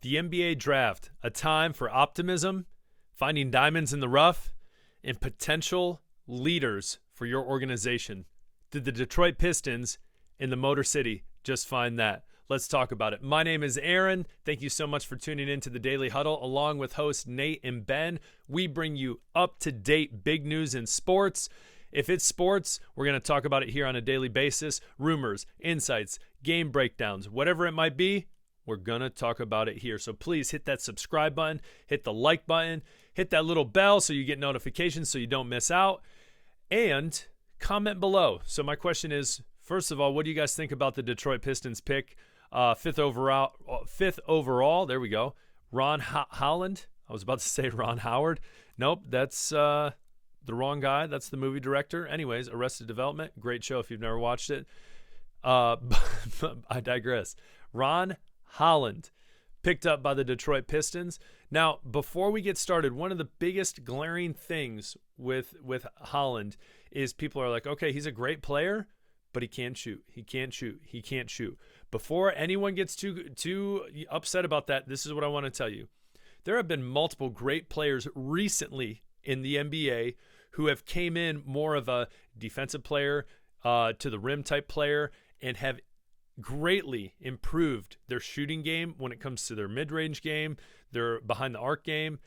The NBA draft, a time for optimism, finding diamonds in the rough, and potential leaders for your organization. Did the Detroit Pistons in the Motor City just find that? Let's talk about it. My name is Aaron. Thank you so much for tuning in to the Daily Huddle. Along with hosts Nate and Ben, we bring you up-to-date big news in sports. If it's sports, we're going to talk about it here on a daily basis. Rumors, insights, game breakdowns, whatever it might be, we're going to talk about it here. So please hit that subscribe button, hit the like button, hit that little bell so you get notifications so you don't miss out, and comment below. So my question is, first of all, what do you guys think about the Detroit Pistons pick? Fifth overall, there we go. Ron Holland. I was about to say Ron Howard. Nope, that's the wrong guy. That's the movie director. Anyways, Arrested Development, great show if you've never watched it. I digress. Ron Holland, picked up by the Detroit Pistons. Now, before we get started, one of the biggest glaring things with Holland is people are like, okay, he's a great player, but he can't shoot. He can't shoot. He can't shoot. Before anyone gets too upset about that, this is what I want to tell you. There have been multiple great players recently in the NBA who have came in more of a defensive player, to the rim type player, and have greatly improved their shooting game when it comes to their mid-range game, their behind the arc game,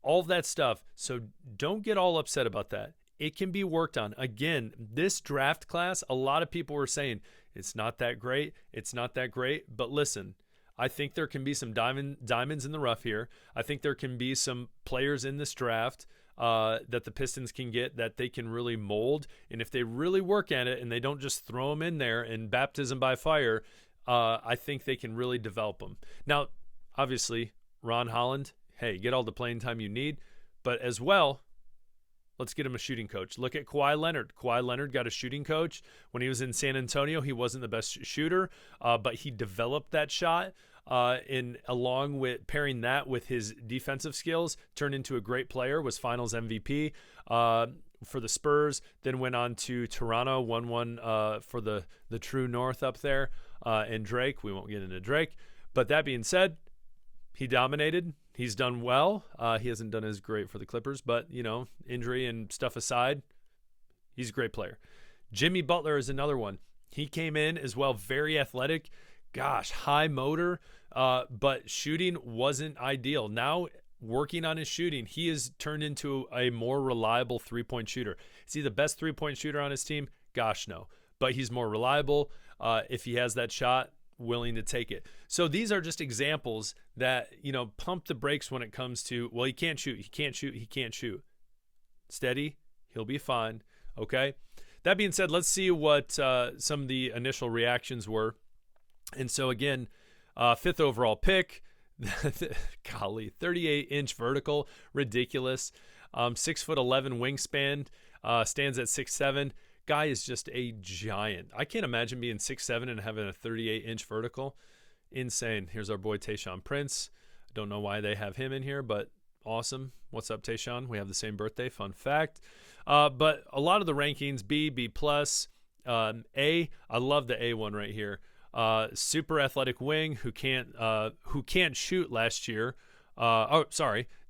all of that stuff. So don't get all upset about that. It can be worked on. Again, this draft class, a lot of people were saying it's not that great. It's not that great. But listen, I think there can be some diamonds in the rough here. I think there can be some players in this draft that the Pistons can get that they can really mold. And if they really work at it and they don't just throw them in there and baptism by fire, I think they can really develop them. Now, obviously, Ron Holland, hey, get all the playing time you need. But as well, let's get him a shooting coach. Look at Kawhi Leonard. Kawhi Leonard got a shooting coach. When he was in San Antonio, he wasn't the best shooter, but he developed that shot. Along with pairing that with his defensive skills, turned into a great player, was finals MVP for the Spurs, then went on to Toronto, won one for the true north up there, and Drake. We won't get into Drake. But that being said, he dominated. He's done well. He hasn't done as great for the Clippers, but, injury and stuff aside, he's a great player. Jimmy Butler is another one. He came in as well, very athletic. Gosh, high motor, but shooting wasn't ideal. Now, working on his shooting, he has turned into a more reliable three-point shooter. Is he the best three-point shooter on his team? Gosh, no. But he's more reliable. If he has that shot, willing to take it. So these are just examples that, pump the brakes when it comes to, well, he can't shoot, he can't shoot, he can't shoot. Steady, he'll be fine, okay? That being said, let's see what some of the initial reactions were. And so again, fifth overall pick, golly, 38-inch vertical, ridiculous. 6'11" wingspan, stands at 6'7". Guy is just a giant. I can't imagine being 6'7" and having a 38-inch vertical. Insane. Here's our boy Tayshaun Prince. I don't know why they have him in here, but awesome. What's up, Tayshaun? We have the same birthday. Fun fact. But a lot of the rankings, B+, A. I love the A one right here. Super athletic wing who can't shoot last year.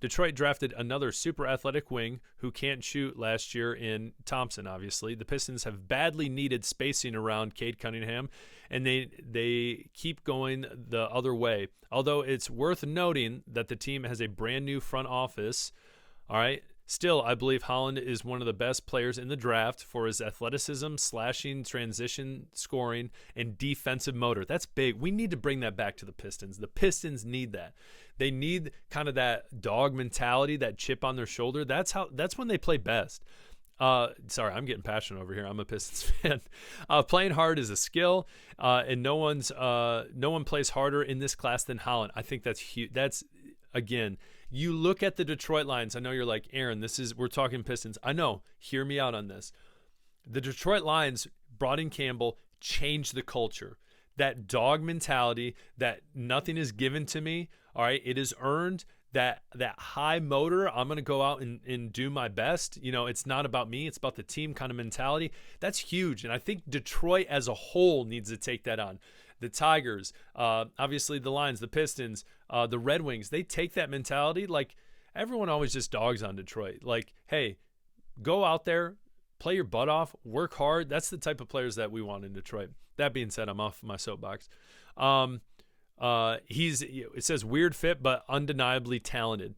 Detroit drafted another super athletic wing who can't shoot last year in Thompson, obviously. The Pistons have badly needed spacing around Cade Cunningham, and they keep going the other way. Although it's worth noting that the team has a brand new front office, all right? Still, I believe Holland is one of the best players in the draft for his athleticism, slashing, transition, scoring, and defensive motor. That's big. We need to bring that back to the Pistons. The Pistons need that. They need kind of that dog mentality, that chip on their shoulder. That's when they play best. Sorry, I'm getting passionate over here. I'm a Pistons fan. Playing hard is a skill, and no one plays harder in this class than Holland. I think that's huge. That's, again, you look at the Detroit Lions. I know you're like, Aaron, we're talking Pistons. I know. Hear me out on this. The Detroit Lions brought in Campbell, changed the culture. That dog mentality, that nothing is given to me. All right, it is earned. That high motor, I'm going to go out and do my best. It's not about me. It's about the team kind of mentality. That's huge. And I think Detroit as a whole needs to take that on. the Tigers, obviously the Lions, the Pistons, the Red Wings, they take that mentality. Like, everyone always just dogs on Detroit. Like, hey, go out there, play your butt off, work hard. That's the type of players that we want in Detroit. That being said, I'm off my soapbox. It says weird fit, but undeniably talented.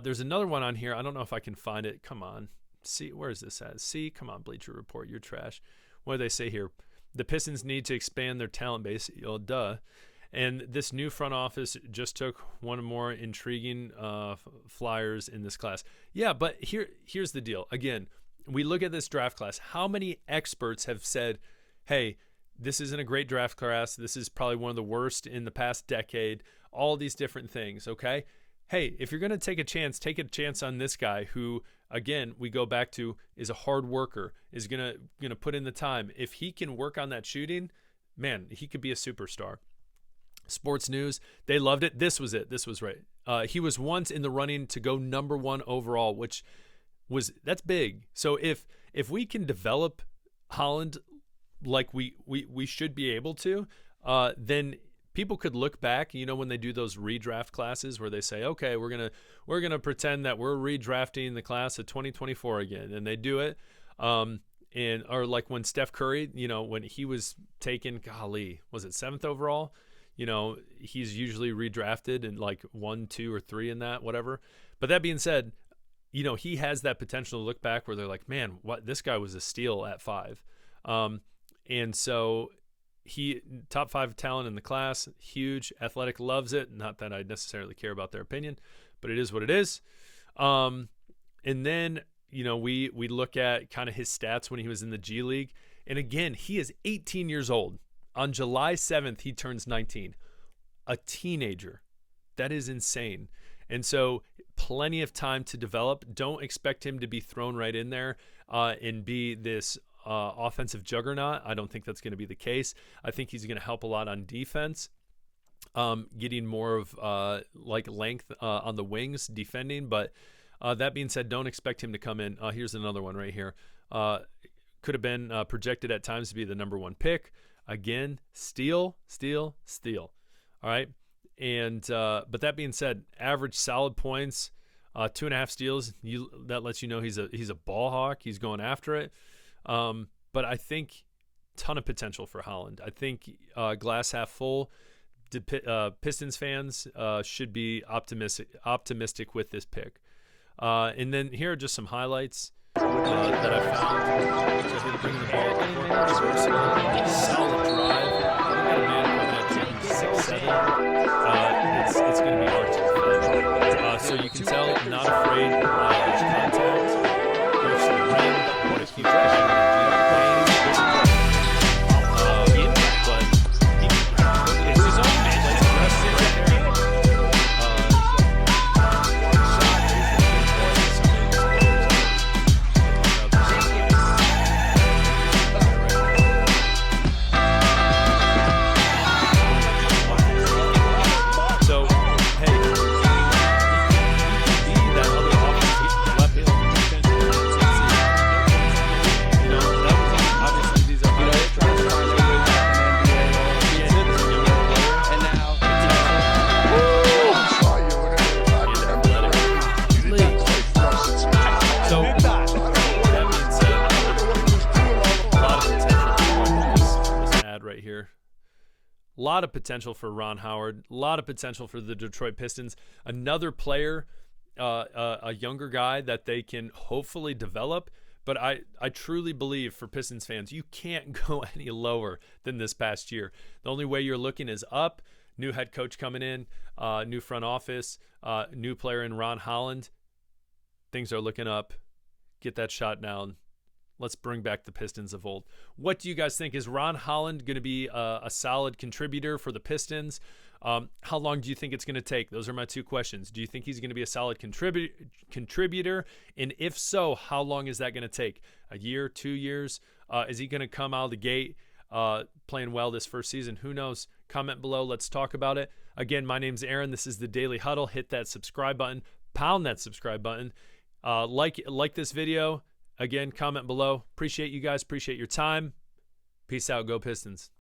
There's another one on here. I don't know if I can find it. Come on. See, where is this at? See, come on, Bleacher Report. You're trash. What do they say here? The Pistons need to expand their talent base. Oh, duh. And this new front office just took one of the more intriguing flyers in this class. Yeah, but here's the deal. Again, we look at this draft class. How many experts have said, hey, this isn't a great draft class. This is probably one of the worst in the past decade. All these different things, okay? Hey, if you're going to take a chance on this guy who, again, we go back to, is a hard worker, is going to put in the time. If he can work on that shooting, man, he could be a superstar. Sports News, they loved it. This was it. This was right. He was once in the running to go number 1 overall, that's big. So if we can develop Holland like we should be able to, then people could look back, when they do those redraft classes where they say, okay, we're gonna pretend that we're redrafting the class of 2024 again, and they do it. Or like when Steph Curry, when he was taken, golly, was it 7th overall? He's usually redrafted in like 1, 2, or 3 in that, whatever. But that being said, he has that potential to look back where they're like, man, this guy was a steal at 5. And so he top 5 talent in the class, huge, athletic, loves it. Not that I necessarily care about their opinion, but it is what it is. And then, we look at kind of his stats when he was in the G League. And again, he is 18 years old. On July 7th, he turns 19. A teenager. That is insane. And so plenty of time to develop. Don't expect him to be thrown right in there and be this offensive juggernaut. I don't think that's going to be the case. I think he's going to help a lot on defense, getting more of length on the wings, defending. But that being said, don't expect him to come in. Here's another one right here. Could have been projected at times to be the number 1 pick. Again, steal. All right. And but that being said, average solid points, 2.5 steals. That lets you know he's a ball hawk. He's going after it. But I think ton of potential for Holland. I think glass half full. Pistons fans should be optimistic with this pick. And then here are just some highlights that I found. So he's bringing the ball up the court, pretty versatile, solid drive. Look at a man coming at 6'7". It's going to be hard to defend. So you can tell, not afraid of contact. Goes to the rim. Want to keep pushing. A lot of potential for Ron Howard, a lot of potential for the Detroit Pistons. Another player, a younger guy that they can hopefully develop. But I truly believe for Pistons fans, you can't go any lower than this past year. The only way you're looking is up. New head coach coming in, new front office, new player in Ron Holland. Things are looking up. Get that shot down. Let's bring back the Pistons of old. What do you guys think? Is Ron Holland going to be a solid contributor for the Pistons? How long do you think it's going to take? Those are my 2 questions. Do you think he's going to be a solid contributor? And if so, how long is that going to take? A year, 2 years? Is he going to come out of the gate playing well this first season? Who knows? Comment below. Let's talk about it. Again, my name's Aaron. This is the Daily Huddle. Hit that subscribe button. Pound that subscribe button. Like this video. Again, comment below. Appreciate you guys. Appreciate your time. Peace out. Go Pistons.